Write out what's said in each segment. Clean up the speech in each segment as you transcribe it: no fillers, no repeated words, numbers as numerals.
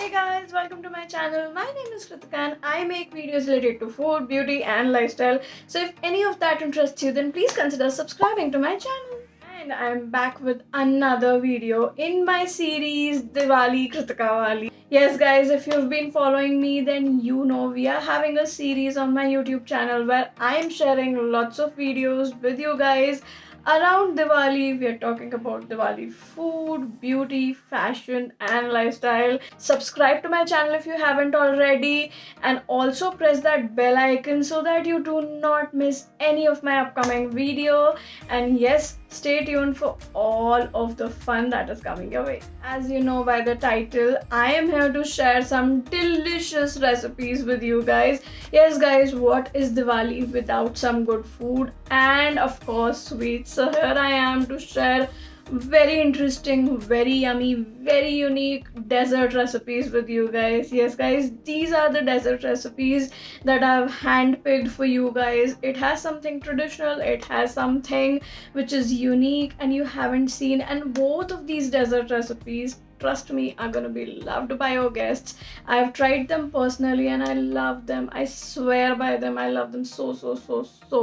Hey guys, welcome to my channel. My name is Kritika and I make videos related to food, beauty and lifestyle. So if any of that interests you, then please consider subscribing to my channel. And I'm back with another video in my series Diwali Kritika Wali. Yes guys, if you've been following me, then you know we are having a series on my YouTube channel where I am sharing lots of videos with you guys around Diwali. We are talking about Diwali food, beauty, fashion, and lifestyle. Subscribe to my channel if you haven't already, and also press that bell icon so that you do not miss any of my upcoming video. And yes, stay tuned for all of the fun that is coming your way. As you know by the title, I am here to share some delicious recipes with you guys. Yes guys, what is Diwali without some good food and of course sweets? So here I am to share very interesting, very yummy, very unique dessert recipes with you guys. Yes guys, these are the dessert recipes that I've handpicked for you guys. It has something traditional, it has something which is unique and you haven't seen, and both of these dessert recipes, trust me, are gonna be loved by your guests. I've tried them personally and I love them. I swear by them. I love them so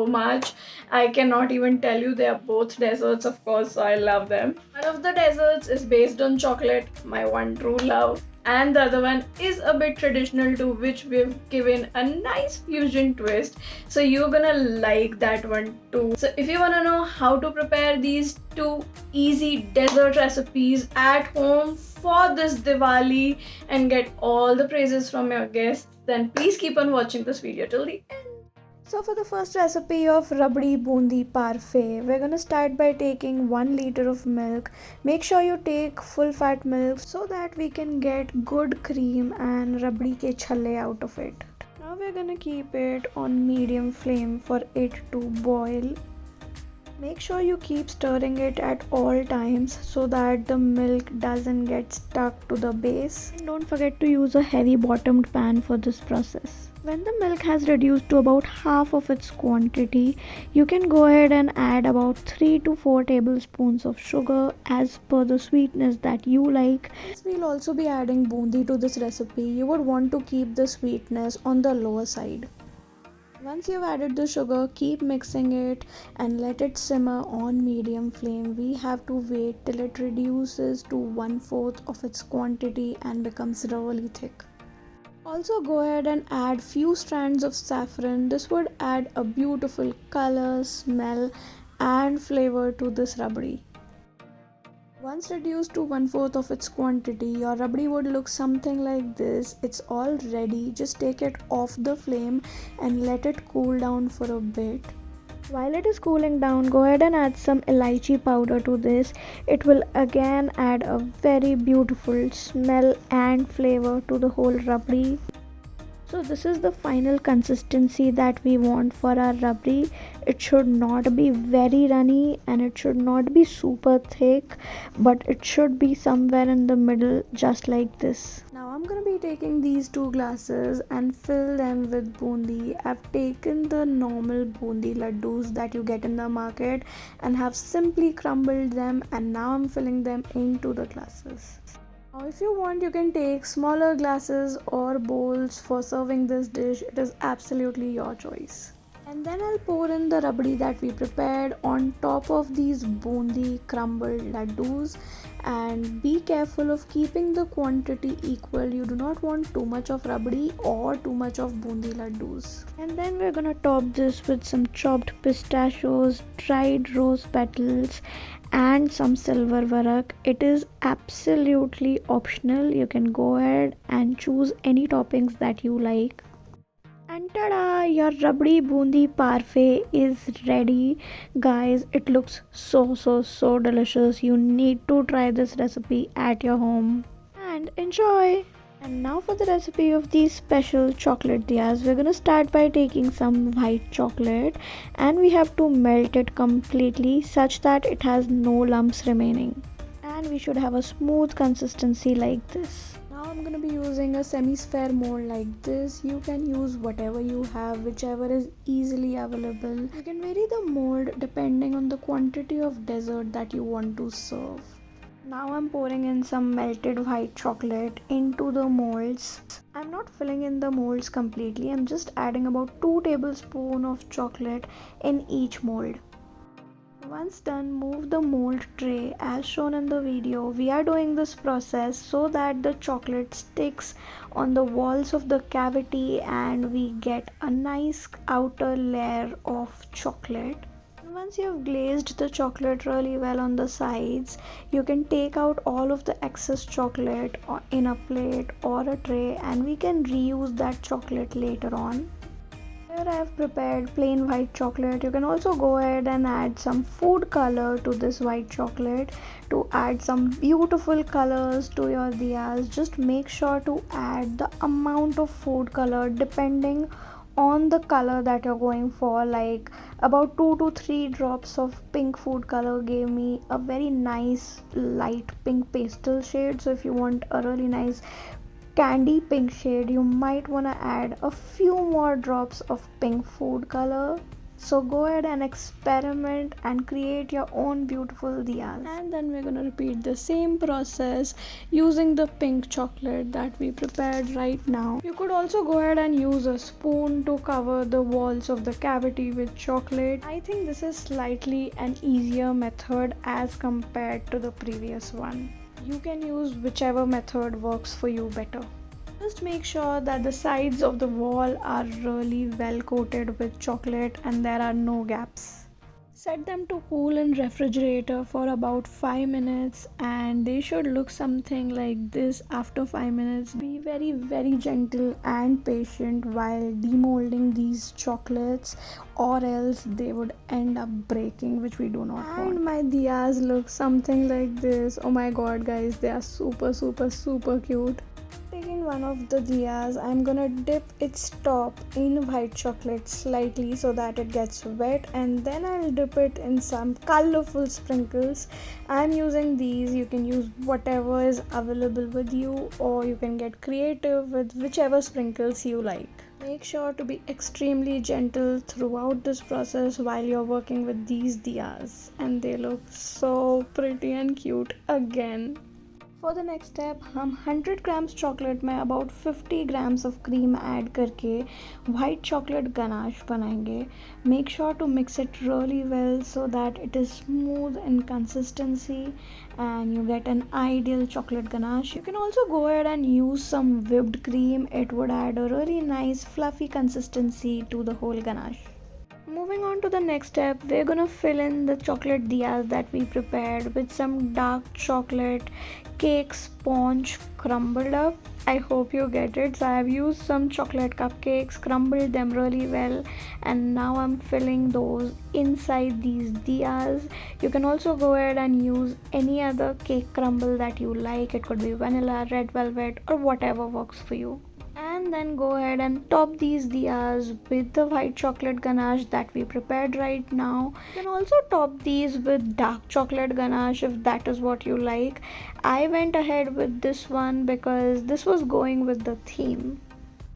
much. I cannot even tell you. They are both desserts, of course, so I love them. One of the desserts is based on chocolate, my one true love. And the other one is a bit traditional, to which we've given a nice fusion twist. So you're gonna like that one too. So if you wanna know how to prepare these two easy dessert recipes at home for this Diwali and get all the praises from your guests, then please keep on watching this video till the end. So for the first recipe of Rabdi Bundi Parfait, we're gonna start by taking 1 liter of milk. Make sure you take full fat milk so that we can get good cream and rabdi ke chhalle out of it. Now we're gonna keep it on medium flame for it to boil. Make sure you keep stirring it at all times so that the milk doesn't get stuck to the base. And don't forget to use a heavy bottomed pan for this process. When the milk has reduced to about half of its quantity, you can go ahead and add about 3 to 4 tablespoons of sugar as per the sweetness that you like. Since we'll also be adding bundi to this recipe, you would want to keep the sweetness on the lower side. Once you've added the sugar, keep mixing it and let it simmer on medium flame. We have to wait till it reduces to 1/4 of its quantity and becomes really thick. Also go ahead and add few strands of saffron. This would add a beautiful color, smell and flavor to this rabdi. Once reduced to 1/4 of its quantity, your rabdi would look something like this. It's all ready. Just take it off the flame and let it cool down for a bit. While it is cooling down, go ahead and add some elaichi powder to this. It will again add a very beautiful smell and flavor to the whole rabdi. So this is the final consistency that we want for our rabdi. It should not be very runny and it should not be super thick, but it should be somewhere in the middle, just like this. Now I'm gonna be taking these 2 glasses and fill them with bundi. I've taken the normal bundi laddus that you get in the market and have simply crumbled them, and now I'm filling them into the glasses. Now if you want, you can take smaller glasses or bowls for serving this dish. It is absolutely your choice. And then I'll pour in the rabdi that we prepared on top of these bundi crumbled laddus, and be careful of keeping the quantity equal. You do not want too much of rabdi or too much of bundi laddus. And then we're gonna top this with some chopped pistachios, dried rose petals and some silver varak. It is absolutely optional. You can go ahead and choose any toppings that you like. And tada! Your rabdi bundi parfait is ready. Guys, it looks so delicious. You need to try this recipe at your home. And enjoy! And now for the recipe of these special chocolate diyas. We're gonna start by taking some white chocolate and we have to melt it completely such that it has no lumps remaining. And we should have a smooth consistency like this. Now I'm gonna be using a semi-sphere mold like this. You can use whatever you have, whichever is easily available. You can vary the mold depending on the quantity of dessert that you want to serve. Now I'm pouring in some melted white chocolate into the molds. I'm not filling in the molds completely. I'm just adding about 2 tablespoons of chocolate in each mold. Once done, move the mold tray as shown in the video. We are doing this process so that the chocolate sticks on the walls of the cavity and we get a nice outer layer of chocolate. Once you've glazed the chocolate really well on the sides, you can take out all of the excess chocolate in a plate or a tray and we can reuse that chocolate later on. Here I have prepared plain white chocolate. You can also go ahead and add some food color to this white chocolate to add some beautiful colors to your diyas. Just make sure to add the amount of food color depending on the color that you're going for. Like about 2 to 3 drops of pink food color gave me a very nice light pink pastel shade. So if you want a really nice candy pink shade, you might want to add a few more drops of pink food color. So go ahead and experiment and create your own beautiful diyas. And then we're gonna repeat the same process using the pink chocolate that we prepared right now. You could also go ahead and use a spoon to cover the walls of the cavity with chocolate. I think this is slightly an easier method as compared to the previous one. You can use whichever method works for you better. Just make sure that the sides of the wall are really well coated with chocolate and there are no gaps. Set them to cool in refrigerator for about 5 minutes and they should look something like this after 5 minutes. Be very gentle and patient while demolding these chocolates or else they would end up breaking, which we do not want. And my diyas look something like this. Oh my god guys, they are super cute. Taking one of the diyas, I'm gonna dip its top in white chocolate slightly so that it gets wet and then I'll dip it in some colorful sprinkles. I'm using these. You can use whatever is available with you or you can get creative with whichever sprinkles you like. Make sure to be extremely gentle throughout this process while you're working with these diyas, and they look so pretty and cute again. For the next step, हम 100 grams chocolate में about 50 grams of cream add करके white chocolate ganache बनाएंगे. Make sure to mix it really well so that it is smooth in consistency and you get an ideal chocolate ganache. You can also go ahead and use some whipped cream. It would add a really nice fluffy consistency to the whole ganache. Moving on to the next step, we're gonna fill in the chocolate diyas that we prepared with some dark chocolate cake sponge crumbled up. I hope you get it. So I have used some chocolate cupcakes, crumbled them really well, and now I'm filling those inside these diyas. You can also go ahead and use any other cake crumble that you like. It could be vanilla, red velvet, or whatever works for you. And then go ahead and top these diyas with the white chocolate ganache that we prepared right now. You can also top these with dark chocolate ganache if that is what you like. I went ahead with this one because this was going with the theme.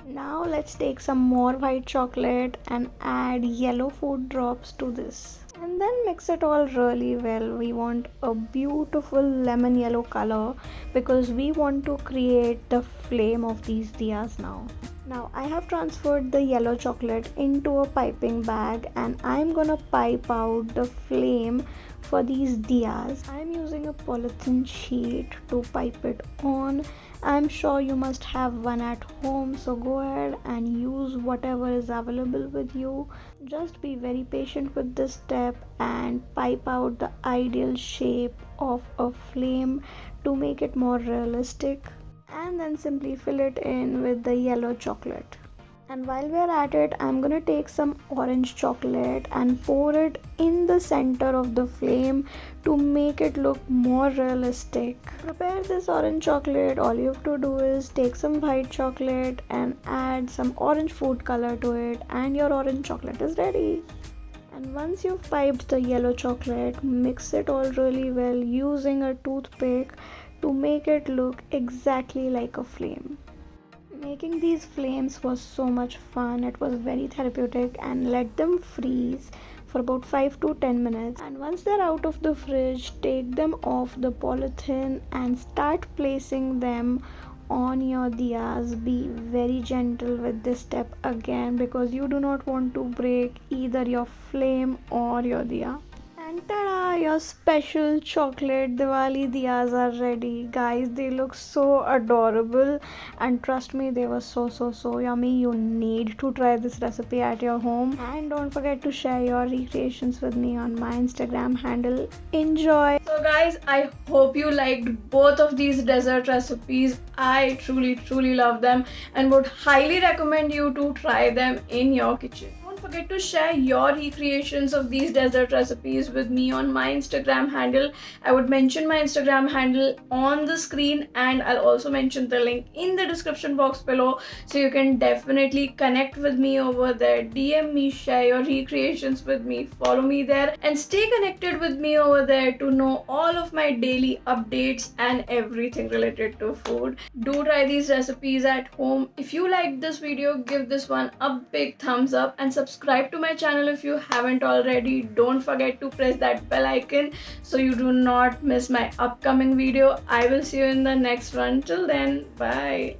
Now let's take some more white chocolate and add yellow food drops to this. And then mix it all really well. We want a beautiful lemon yellow color because we want to create the flame of these diyas now. Now I have transferred the yellow chocolate into a piping bag and I'm gonna pipe out the flame for these diyas. I'm using a polythene sheet to pipe it on. I'm sure you must have one at home, so go ahead and use whatever is available with you. Just be very patient with this step and pipe out the ideal shape of a flame to make it more realistic, and then simply fill it in with the yellow chocolate. And while we're at it, I'm gonna take some orange chocolate and pour it in the center of the flame to make it look more realistic. Prepare this orange chocolate. All you have to do is take some white chocolate and add some orange food color to it and your orange chocolate is ready. And once you've piped the yellow chocolate, mix it all really well using a toothpick to make it look exactly like a flame. Making these flames was so much fun. It was very therapeutic, and let them freeze for about 5 to 10 minutes. And once they're out of the fridge, take them off the polythene and start placing them on your diyas. Be very gentle with this step again, because you do not want to break either your flame or your diya. And ta-da! Your special chocolate Diwali diyas are ready. Guys, they look so adorable, and trust me, they were so yummy. You need to try this recipe at your home. And don't forget to share your recreations with me on my Instagram handle. Enjoy! So guys, I hope you liked both of these dessert recipes. I truly love them and would highly recommend you to try them in your kitchen. Don't forget to share your recreations of these dessert recipes with me on my Instagram handle. I would mention my Instagram handle on the screen, and I'll also mention the link in the description box below, so you can definitely connect with me over there. DM me, share your recreations with me, follow me there, and stay connected with me over there to know all of my daily updates and everything related to food. Do try these recipes at home. If you liked this video, give this one a big thumbs up and subscribe to my channel if you haven't already. Don't forget to press that bell icon so you do not miss my upcoming video. I will see you in the next one. Till then, bye.